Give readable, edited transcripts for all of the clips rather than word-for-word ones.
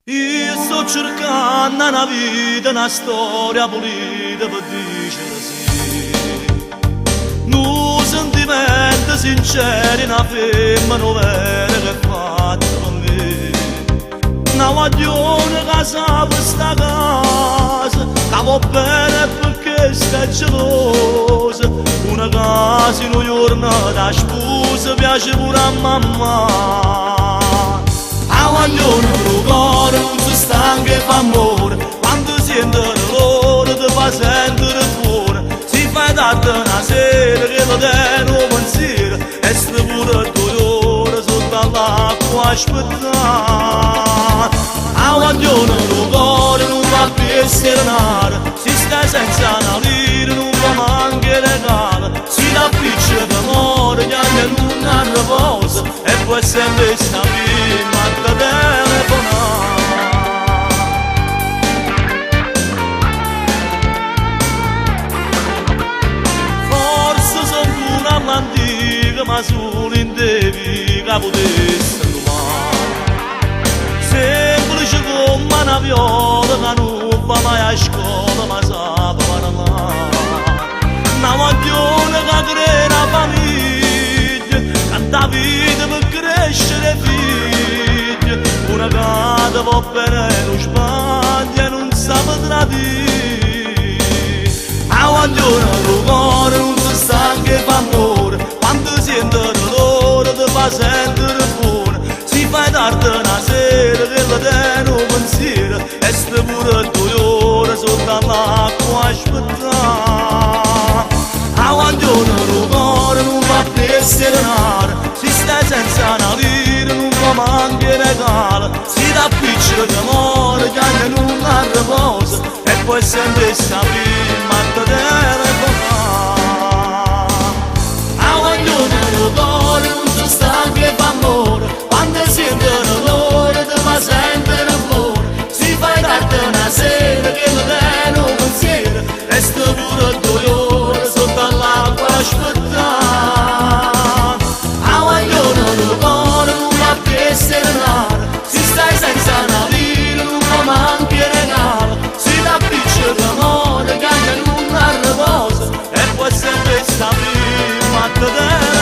Io sto cercando una vita, una storia pulita per dicere sì. Un sentimento sincero, una femmina vera che è fatta per me. Una guaglione che sa per sta casa, che va bene perché sta gelosa. Una casa in un giorno da sposa piace pure a mamma. A guaglione lo cuore non si stanca e fa amore, quando sente l'odore ti fa sentire fuori. Si fa tardi una sera che lo tiene un pensiero e sta pure 2 ore sotto all'acqua a aspettare. A guaglione lo cuore non va più serenare, si sta senza una lira non va manche regalo. Si dà appiccia d'amore che anche non ha riposo e poi sempre sta prima da telefonare. Forse sono una all'antica ma solo in devi che potesse trovare. Semplice come una viola che non va mai a scuola ma sa parlare. Una guaglione che crea una famiglia, canta vita per crescere figli. Una gata va bene non sbaglia e non sa tradire. A guaglione lo cuore non si stanca e fa amore, quando sente l'odore ti fa sentire fuori. Si fa tardi una sera che la tiene un pensiero e sta pure 2 ore sotto all'acqua a aspettare. A guaglione lo cuore non va più serenare, si sta senza una lira non va manche regalo. Si dà appiccica d'amore che anche non ha riposo e poi sempre sta prima da telefonare. A guaglione lo cuore non si stanca e fa amore, quando sente l'odore ti fa sentire fuori. Si fa tardi una sera che lo tiene un pensiero e sta pure 2 ore sotto all'acqua a aspettare. A guaglione lo cuore non va più serenare, si stai senza una lira non va manche regalo. Si dà appiccica d'amore che anche non ha riposo e poi sempre sta prima da telefonare.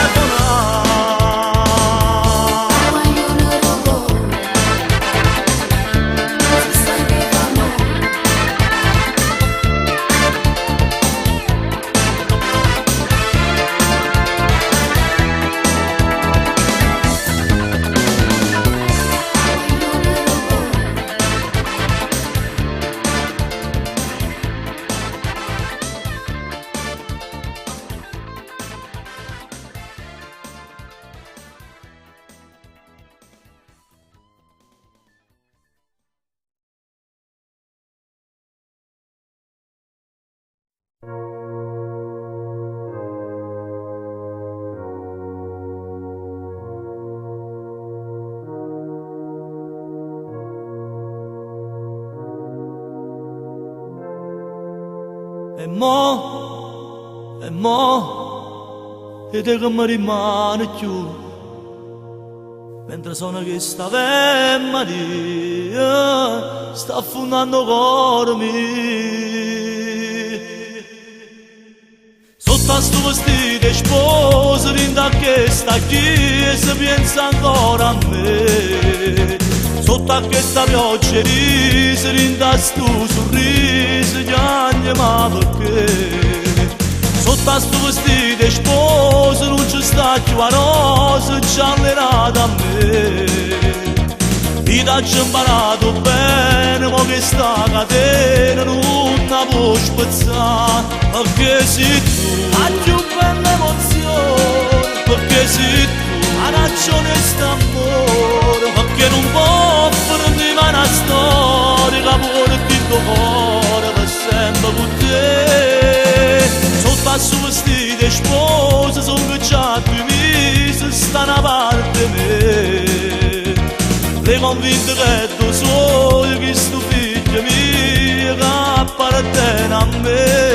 E te che mi rimane più, mentre sono che sta femma di sta affondando cuore mio. Sotto a sto vestito e sposa, rinda che sta chiesa, pensa ancora a me. Sotto a questa pioggia risa, rinda sto sorriso, chiama perché. Sotto a sto vestito e sposa non ci sta più a rosa giallerata a me. Vita ci ho imparato bene, ma che sta catena non la può spezzare. Perché sei tu la più bella emozione, perché sei tu la ragione st'amore. Perché non può farmi una storia che porti il tuo cuore per sempre con te. Sotto a suo vestito e sposa sono già 2 mesi, sta una parte me. Le convinto che tu sogno che sto figlio mio che appartiene a me.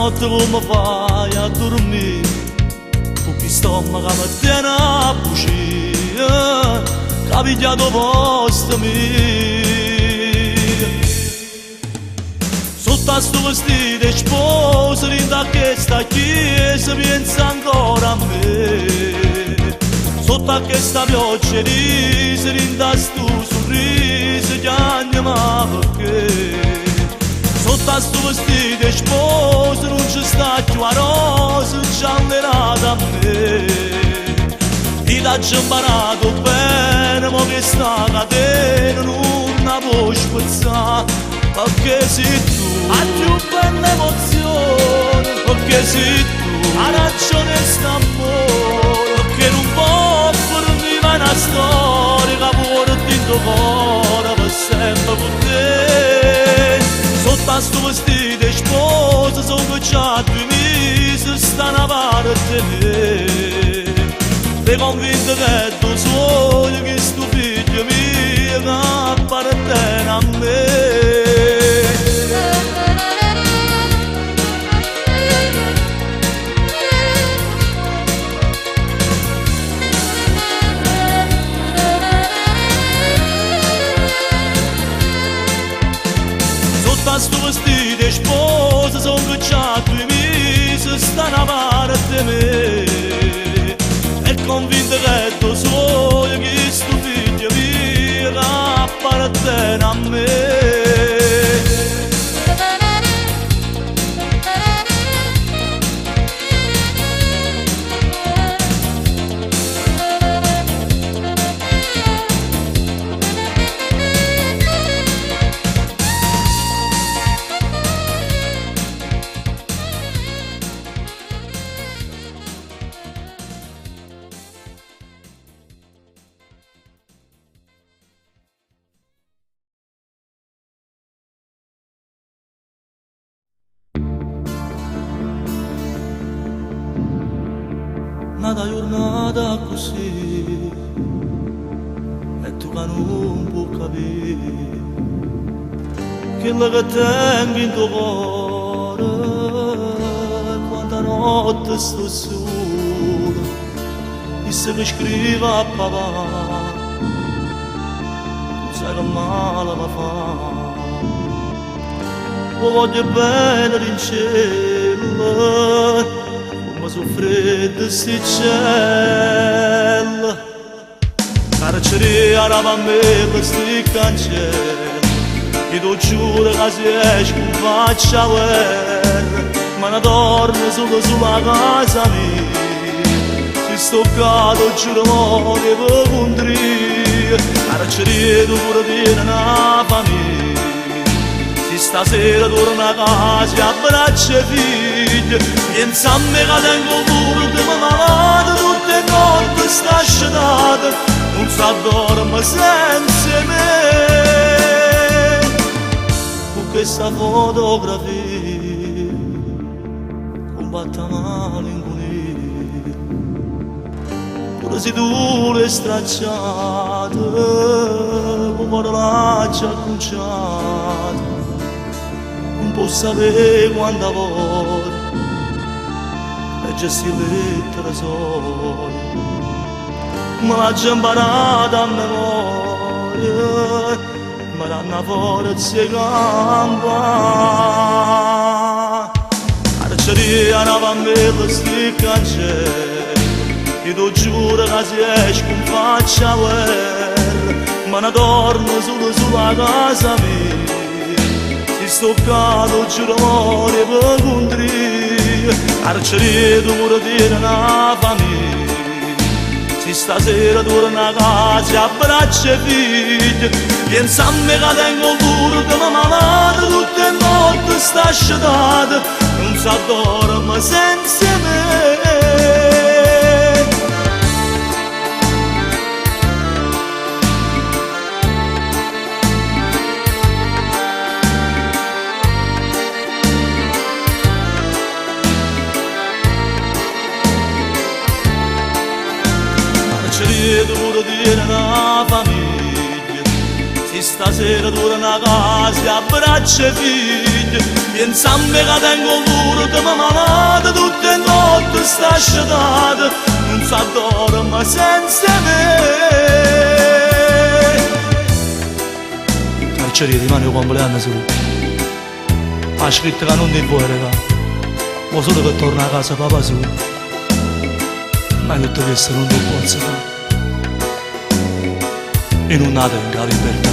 notte come fai a dormire? Con chi stomaco mi tiene a bucire, che ha pigliato posto mio. Sotto a sto vestito e sposa, rinda che sta chiesa, pensa ancora a me. Sotto a questa pioggia risa, rinda sto sorriso, chiamami perché. Sotto a sto vestito e sposa non ci sta più a rosa, giallerata a me. Ti l'ha già imparato bene, ma che sta catena non la puoi spezzare, perché sei tu a più bella emozione, perché sei tu a ragione st'amore, perché non può fornire una storia che porti in tuo cuore per sempre con te. Sotto a sto vestito e sposa sono già 2 mesi, sta una parte me. Sei convinto che è tuo sogno, che sto figlio mio che appartiene a me. A sto vestito e sposa sono già 2 mesi, sta una parte me. È convinto che è tuo sogno, che sto figlio mio che appartiene a me. Una giornata così e tu che non puoi capire quello che tengo in tuo cuore, quanta notte sto solo e se mi scrivo a papà sai che male mi fa. Lo voglio bene in cielo, ma soffrette sti cielo, carceria a me per sti cancelli, che tu giuro che se esci non faccio a guerra, ma ne torno solo sulla casa mia, se sto cato giuro muore per contrire, carceria tu pure tieni una famiglia. Stasera torno a casa e abbraccio i figli, pensa a me che tengo pure di malata, tutte le notti sta scenata, non sa dormire senza me. Con questa fotografia combatte a malinconia, pure se tu l'hai stracciata, come l'ha già conciata. Non posso sapere quanta volte legge sti lettere sole, ma l'ha già imparata a memoria, ma l'hanno forza di campare. Carceria una bambella sti cancelli, che tu giuro che se esci non faccio a guerra, ma ne torno solo sulla casa mia. Sto cato giuro muore per contrire, carceria tu pure tieni una famiglia. Se stasera torna a casa e abbraccia i figli, pensa a me che tengo pure di malata, tutte le notti sta sciatata, non sa dormire senza me. Tu pure tieni una famiglia, se stasera torna a casa e abbraccia i figli, pensando che tengo pure di mamma malata, tutte le notti sta asciugata, non sa dormire senza me. Carceri rimane il compleanno solo, ha scritto che non ti vuoi regà, o solo che torna a casa papà solo, ma tutto questo non lo posso fare. E non nata in la libertà.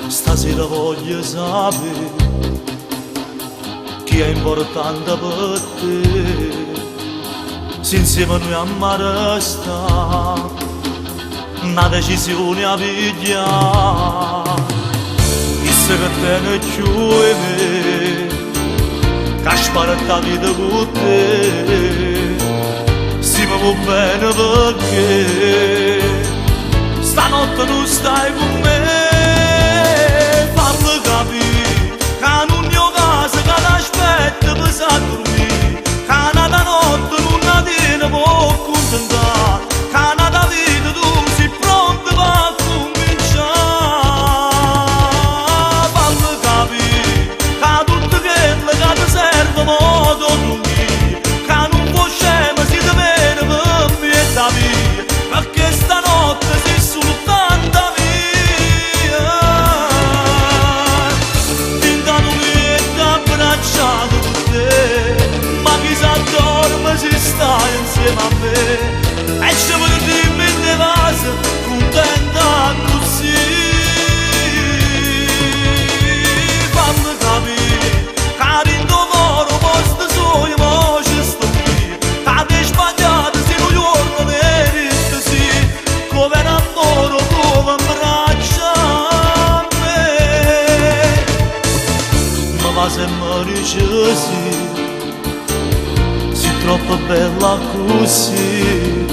Stasera voglio sapere chi è importante per te, se insieme noi a resta una decisione a pigliare, chissà che te ne giù me, che spara la vita con te, si mi va bene perché stanotte tu stai con me. A dormire, Canada notte non la tiene può contentare, Canada vita tu sei pronto a cominciare, fammi capire, che tutto quello che ti serve modo dormire, che non può scema si ti viene per me e da via, perché stanotte sei soltanto mia, intanto mi è abbracciato. Ma chi sa dorme si sta insieme a me e ci vuole dirmi in te vas contenta così, fammi capire che in tuo cuore posto sogno ma ci sto qui, che ti sbagliato se non giorno merito sì, come l'amore come abbraccia a me, ma va sempre dice sì, troppo bella così,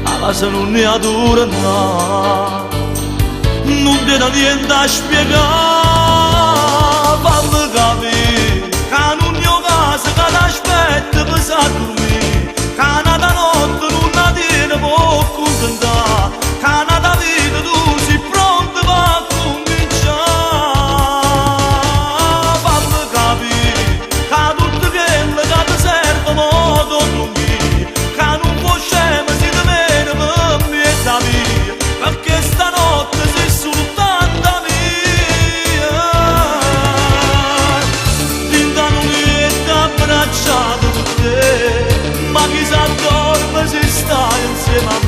alla se non ne adora non ti dà niente da spiegare, fammi capire, che non mio caso che ti aspetta per sa dormire, che una notte non la tiene può contentare, che una vita tu sei pronto a cominciare, fammi capire, che tutto quello che ti serve modo dormire, che non può scema si ti viene per me e da via, perché stanotte sei soltanto mia, intanto mi è abbracciato con te, ma chi sa dorme si sta insieme a me.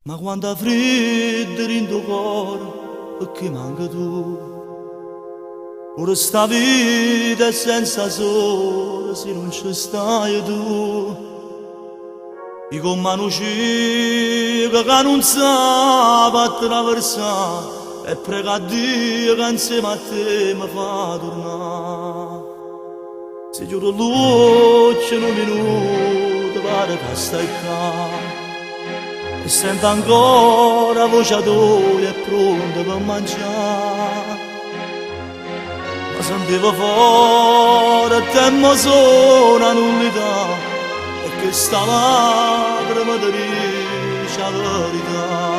Ma quando ha freddo in tuo cuore, perché manca tu? Ora sta vita è senza sole se non ci stai tu. E con mano cieca che non sa attraversare e prega a Dio che insieme a te mi fa tornare. Se giuro luce in un minuto pare che stai qua e sento ancora la voce tua e pronta per mangiare. Ma sentivo fuori e tempo sono a nullità e che sta lacrima ti dice la verità.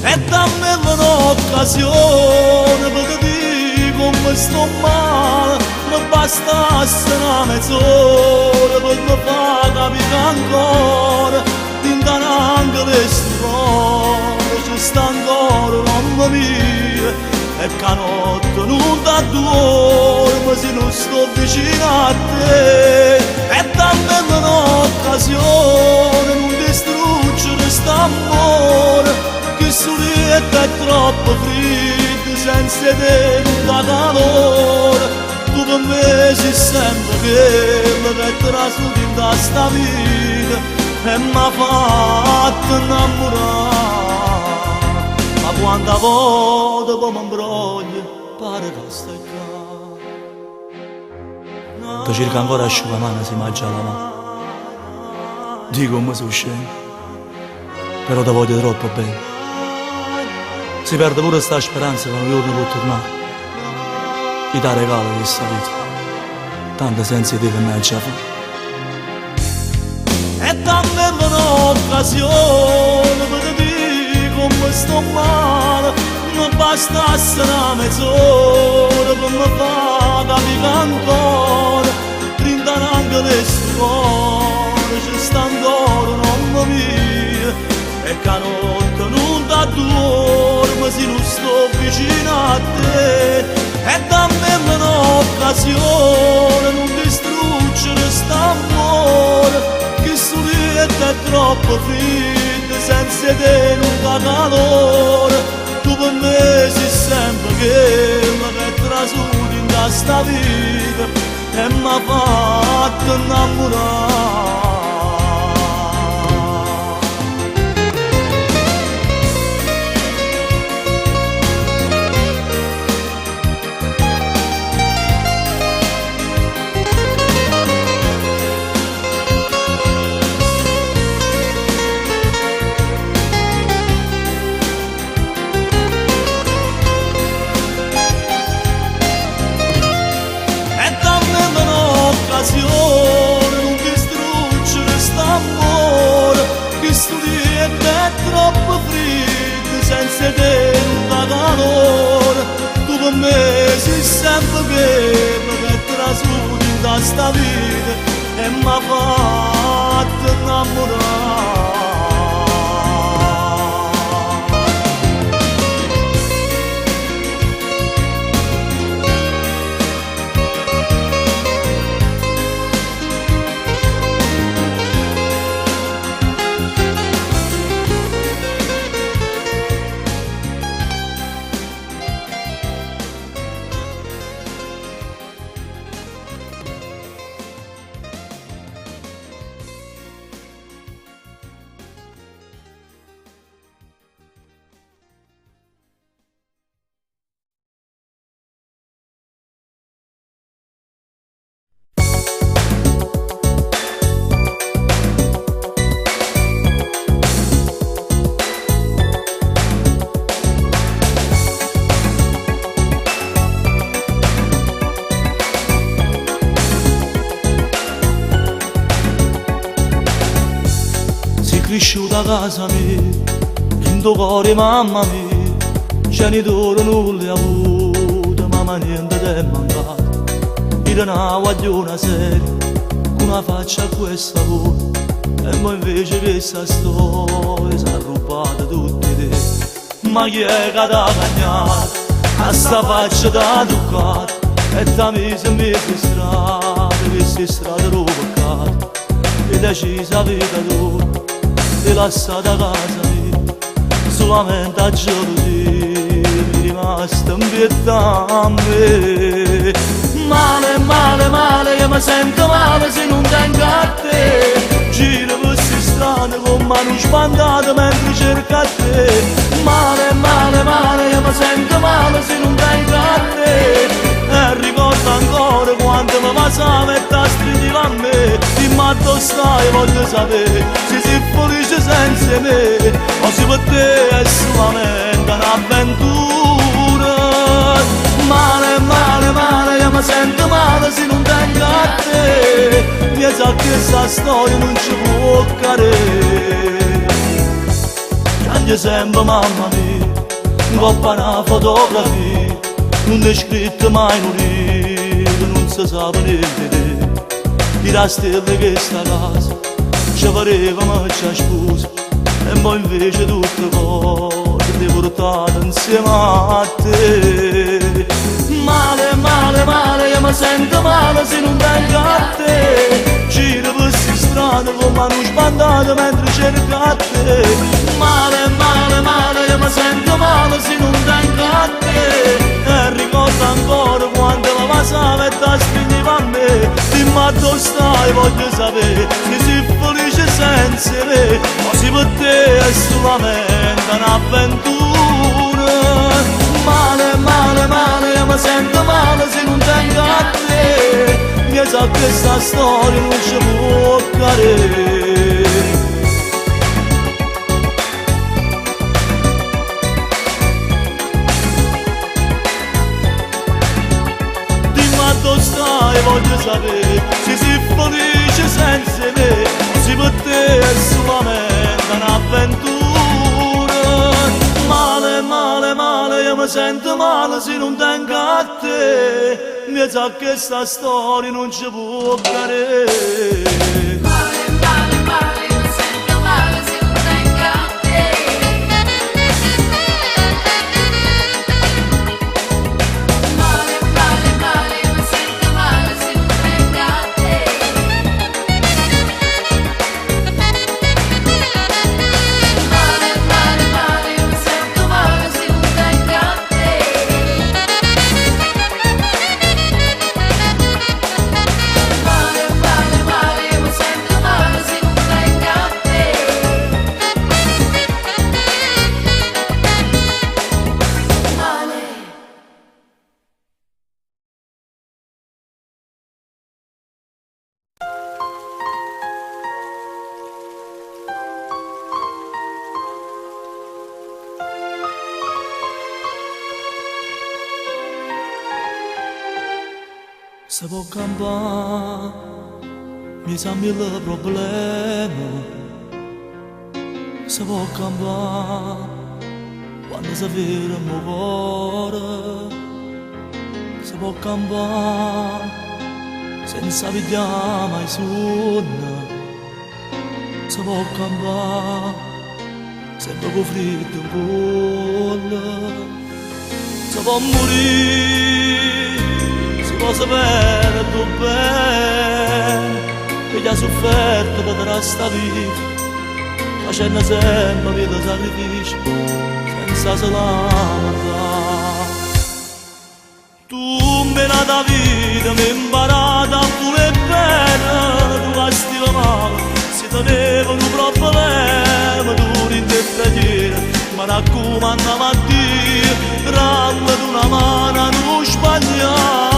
E dammi un'occasione per dire come sto male, mi bastasse una mezz'ora per mi far capire ancora, dintre anche le strade ci sta ancora un'amma mia, e che notte non ti dormo se non sto vicino a te. E dammi un'occasione, non distruggere st'amore, che soletta è troppo freddo, senza te non dà calore. Tu per me sei sempre che mi metterà su di sta vita e mi ha fatto innamorare. Ma quanta volta poi mi imbroglio, pare che stai qua. Tu cerca ancora asciugamano, si mangia la mano. Dico come sono scemo, però ti voglio troppo bene. Si perde pure sta speranza che un giorno può tornare. Gli dà regalo questa vita, tanto senza te che non c'è fa. E dammi un'occasione per dire come sto male, mi bastasse una mezz'ora per mi far capire ancora, rindano anche le strade, ci sta ancora un'amma mia, e che notte non ti dormo se non sto vicino a te. E dammi un'occasione, non distruggere st'amore, che soletta è troppo freddo, senza te non dà calore. Tu per me sei sempre che mi metterà su in sta vita e mi ha fatto innamorare. Non distruggere st'amore, che studietta è troppo freddo, senza te non dà calore. Tu per me sei sempre che mi metterà su in sta vita e mi ha fatto innamorare. Cresciuta a casa mia, in tuo cuore mamma mia, genitore non li ha avuto, ma niente ti è mancato. Io una guagliona seria, con una faccia a questa voce, e poi invece questa storia si è rubata tutti te. Ma chi è che t'ha cagnato, a sta faccia t'ha toccato, e t'ha messo in mezzo strada, queste strade rovocate, e decisa vita tua. ti lasciato a casa mia, solamente a giovedì mi rimasta in pietà a me. Male, male, male, io mi sento male se non tengo a te. Giro queste strade con mano spandata mentre cerco a te. Male, male, male, io mi sento male se non tengo a te. E ricordo ancora quando mi passava e ti stringevi a me. Dimmi dove stai, voglio sapere se sei felice senza me o se per te è solamente un'avventura. Male, male, male, io mi sento male se non tengo a te. Mi sa che questa storia non ci può cadere. Piange sempre mamma mia, in coppa una fotografia, non è scritto mai un libro, non si sa niente. Dirà stelle che sta casa ci pareva ma ci ha sposa, e poi invece tutte cose ti portate insieme a te. Male, male, male, io mi sento male se non vengo a te. Giro per queste strade con mano spandata mentre cerco a te. Male, male, male, io mi sento male se non vengo a te. E ricordo ancora quando mi passava e ti stringevi a me. Dimmi dove stai, voglio sapere se sei felice senza me o se per te è solamente un'avventura. Male, male, male, io mi sento male se non tengo a te. Mi sa che questa storia non ci può cadere. Dimmi dove stai, voglio sapere se sei felice senza me o se per te è solamente un'avventura. Male, male, male, io mi sento male se non tengo a te. Mi sa che questa storia non ci può cadere. Male, male, male, io mi sento male se non tengo a te. Male, male, male, io mi sento male se non tengo a te. Male, male, male, io mi sento male se non tengo a te. Male, male, male, io mi sento male se non tengo a te. Male. Se può campare, mi sa mille problemi. Se può campare, quando si vede il mio cuore. Se può campare, senza pigliare mai sonno. Se può campare, sempre con freddo in cuore. Se può morire, si può sapere tu bene che gli ha sofferto per sta vita, facendo sempre vita sacrificio senza se lamentare. Tu me la da vita mi hai imparato a pure bene, tu castiva male si teneva un problema, tu rinterpretiera ma raccomandava a Dio, prende una mano non sbagliare.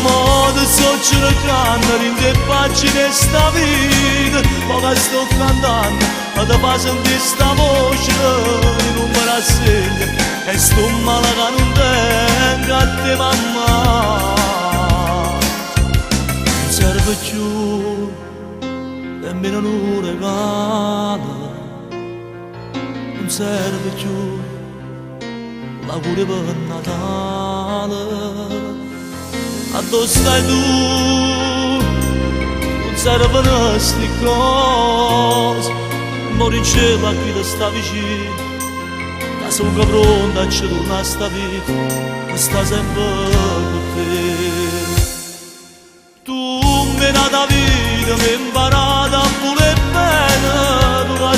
Ma ti sto cercando in che pagine sta vita, ma che sto cantando e ti fa sentire sta voce che non mi rassegna, e sto male che non tengo a te mamma. Non serve più nemmeno un regalo, non serve più l'auguri per Natale. A dove stai tu? Non servono sti cose, mori in cielo a chi ti sta vicino, che sono pronta a ci tornare a sta vita, che sta sempre con te. Tu mi hai dato vita, mi hai imparato a voler bene, tu che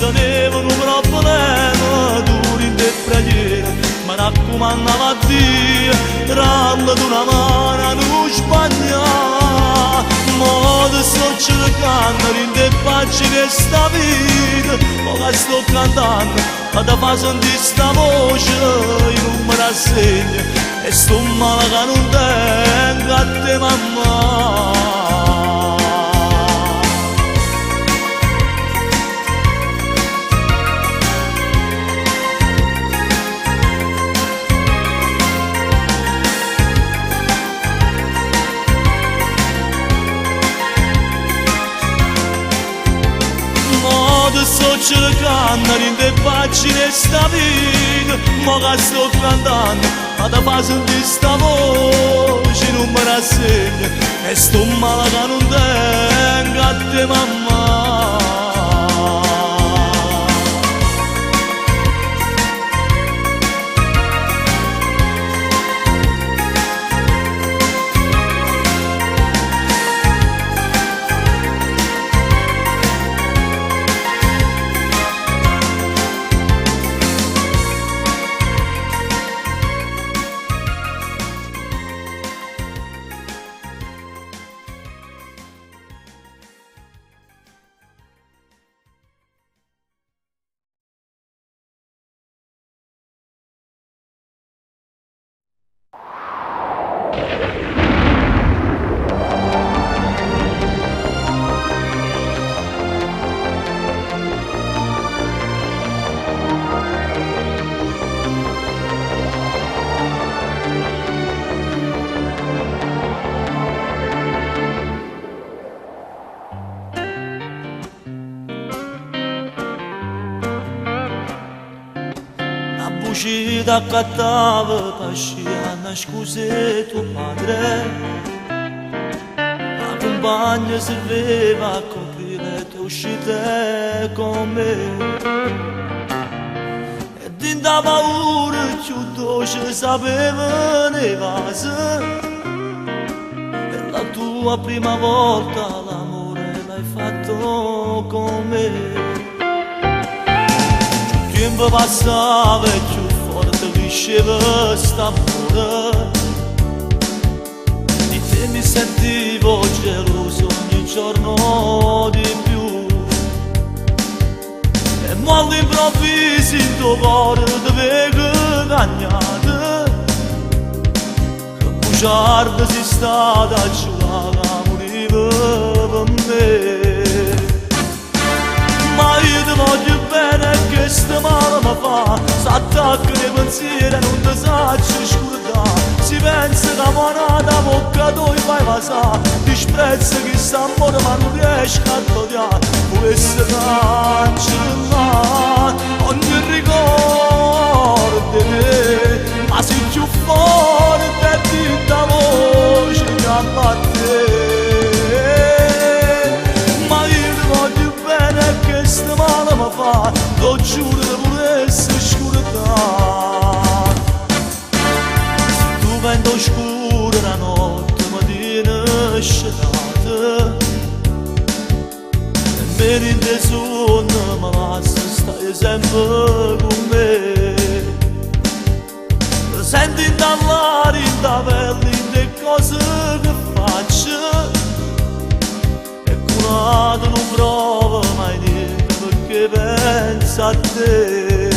tenevano un problema, duri in te preghiera, mi raccomandava a Dio, randa d'una mano non sbagliare. Ma ti sto cercando in te pagine sta vita, ma che sto cantando, ma ti fa sentire sta voce, io non me la segno, e sto male che non tengo a te mamma. Ti sto cercando in te pagine sta vita, ma che sto cantando, ma ti fa sentire sta voce, non me la segno, e sto male che non tengo a te mamma. Uscita accattava pasciana scuse tuo padre, la compagna serveva a coprire le tue uscite con me, e din da paura più dolce sapeva ne vase, per la tua prima volta l'amore l'hai fatto con me. Il tempo passava e più forte cresceva st'amore, di te mi sentivo geloso ogni giorno di più, e mo all'improvviso il tuo cuore ti vedo cagnato, che bugiarda sei stata giurata moriva per me. Ma io ti voglio bene e che sto male mi fa, s'attacca nei pensieri e non ti saccio scordare. Si pensa che monata bocca tu fai passare, disprezza che s'amore ma non riesco a togliere. Questo cancellare ogni ricordo di te, ma sei più forte di la voce che abbatte. Che sto male mi fa, lo giuro di volesse scordare. Tu vento scuro la notte mi tieni scelata, e me in te sonno mi basta, stai sempre con me. Senti dall'aria, in da pelle, in te cose che faccio, non provo mai niente perché penso a te.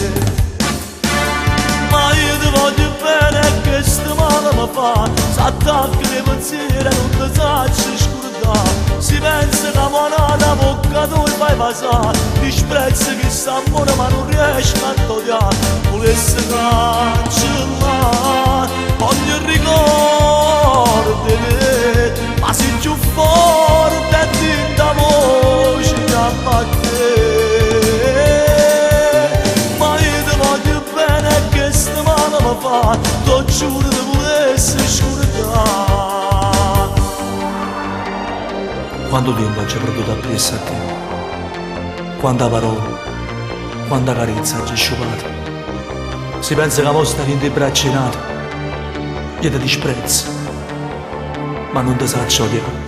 Ma io ti voglio bene e che sto male mi fa, s'attacca nei pensieri e non ti saccio scordare. Si pensa che monata bocca tu fai passare, disprezza che s'amore ma non riesco a togliere. Volesse cancellare ogni ricordo di te, ma sei più forte di la voce che abbatte. Ma io ti voglio bene e che sto male mi fa, lo giuro di volesse scordare. Quanto tempo ci ha prodotto appresso a te? Quanta parola, quanta carezza ci sciupata. Si pensa che mo stavi in te braccia nate, io ti disprezzo, ma non ti saccio odiare.